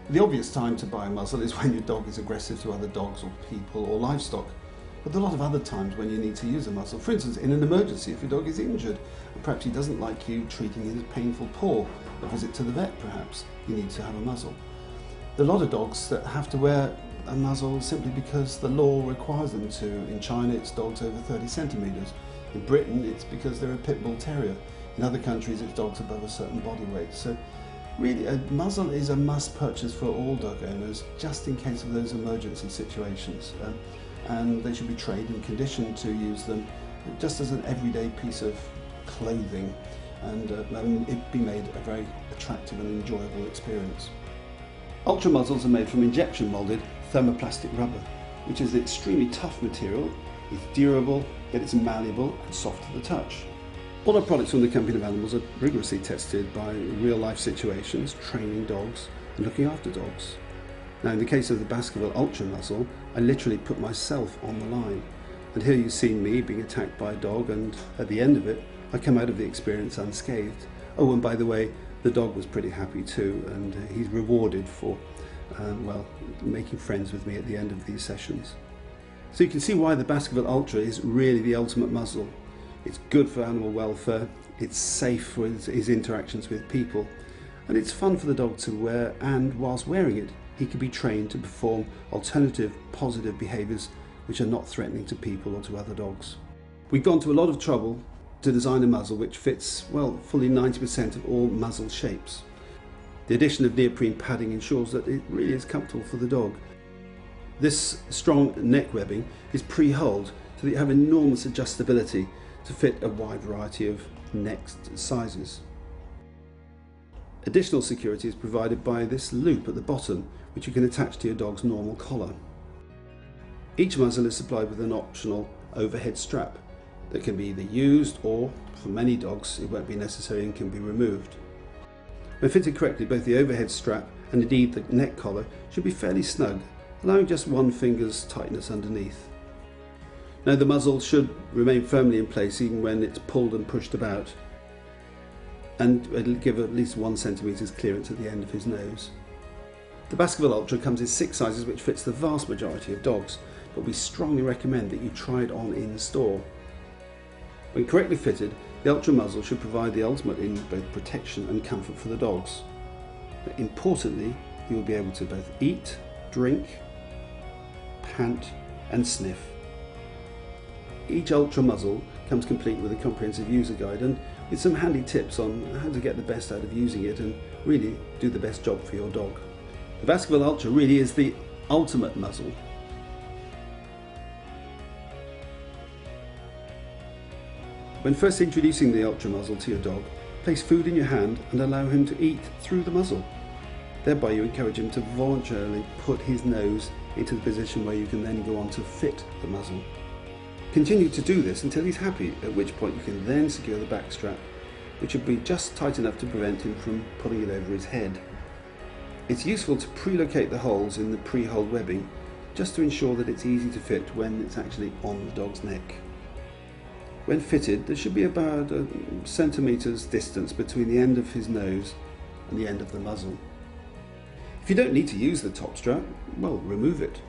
The obvious time to buy a muzzle is when your dog is aggressive to other dogs or people or livestock. But there are a lot of other times when you need to use a muzzle. For instance, in an emergency, if your dog is injured and perhaps he doesn't like you treating his painful paw, a visit to the vet perhaps, you need to have a muzzle. There are a lot of dogs that have to wear a muzzle simply because the law requires them to. In China it's dogs over 30 centimetres. In Britain it's because they're a pit bull terrier. In other countries it's dogs above a certain body weight. So really a muzzle is a must purchase for all dog owners just in case of those emergency situations. And they should be trained and conditioned to use them just as an everyday piece of clothing, and it be made a very attractive and enjoyable experience. Ultra muzzles are made from injection moulded thermoplastic rubber, which is an extremely tough material. It's durable, yet it's malleable and soft to the touch. All our products from the Company of Animals are rigorously tested by real life situations, training dogs and looking after dogs. Now in the case of the Baskerville Ultra Muzzle, I literally put myself on the line. And here you've seen me being attacked by a dog, and at the end of it, I come out of the experience unscathed. Oh, and by the way, the dog was pretty happy too, and he's rewarded for, making friends with me at the end of these sessions. So you can see why the Baskerville Ultra is really the ultimate muzzle. It's good for animal welfare, it's safe for his interactions with people, and it's fun for the dog to wear, and whilst wearing it, he can be trained to perform alternative, positive behaviours which are not threatening to people or to other dogs. We've gone to a lot of trouble to design a muzzle which fits, well, fully 90% of all muzzle shapes. The addition of neoprene padding ensures that it really is comfortable for the dog. This strong neck webbing is pre-holed so that you have enormous adjustability to fit a wide variety of neck sizes. Additional security is provided by this loop at the bottom, which you can attach to your dog's normal collar. Each muzzle is supplied with an optional overhead strap that can be either used, or for many dogs it won't be necessary and can be removed. When fitted correctly, both the overhead strap and indeed the neck collar should be fairly snug, allowing just one finger's tightness underneath. Now the muzzle should remain firmly in place even when it's pulled and pushed about, and it'll give at least 1 centimetre's clearance at the end of his nose. The Baskerville Ultra comes in 6 sizes, which fits the vast majority of dogs, but we strongly recommend that you try it on in store. When correctly fitted, the Ultra muzzle should provide the ultimate in both protection and comfort for the dogs. But importantly, you will be able to both eat, drink, pant and sniff. Each Ultra muzzle comes complete with a comprehensive user guide and with some handy tips on how to get the best out of using it and really do the best job for your dog. The Baskerville Ultra really is the ultimate muzzle. When first introducing the Ultra muzzle to your dog, place food in your hand and allow him to eat through the muzzle. Thereby you encourage him to voluntarily put his nose into the position where you can then go on to fit the muzzle. Continue to do this until he's happy, at which point you can then secure the back strap, which should be just tight enough to prevent him from pulling it over his head. It's useful to pre-locate the holes in the pre-holed webbing just to ensure that it's easy to fit when it's actually on the dog's neck. When fitted, there should be about a centimetre's distance between the end of his nose and the end of the muzzle. If you don't need to use the top strap, well, remove it.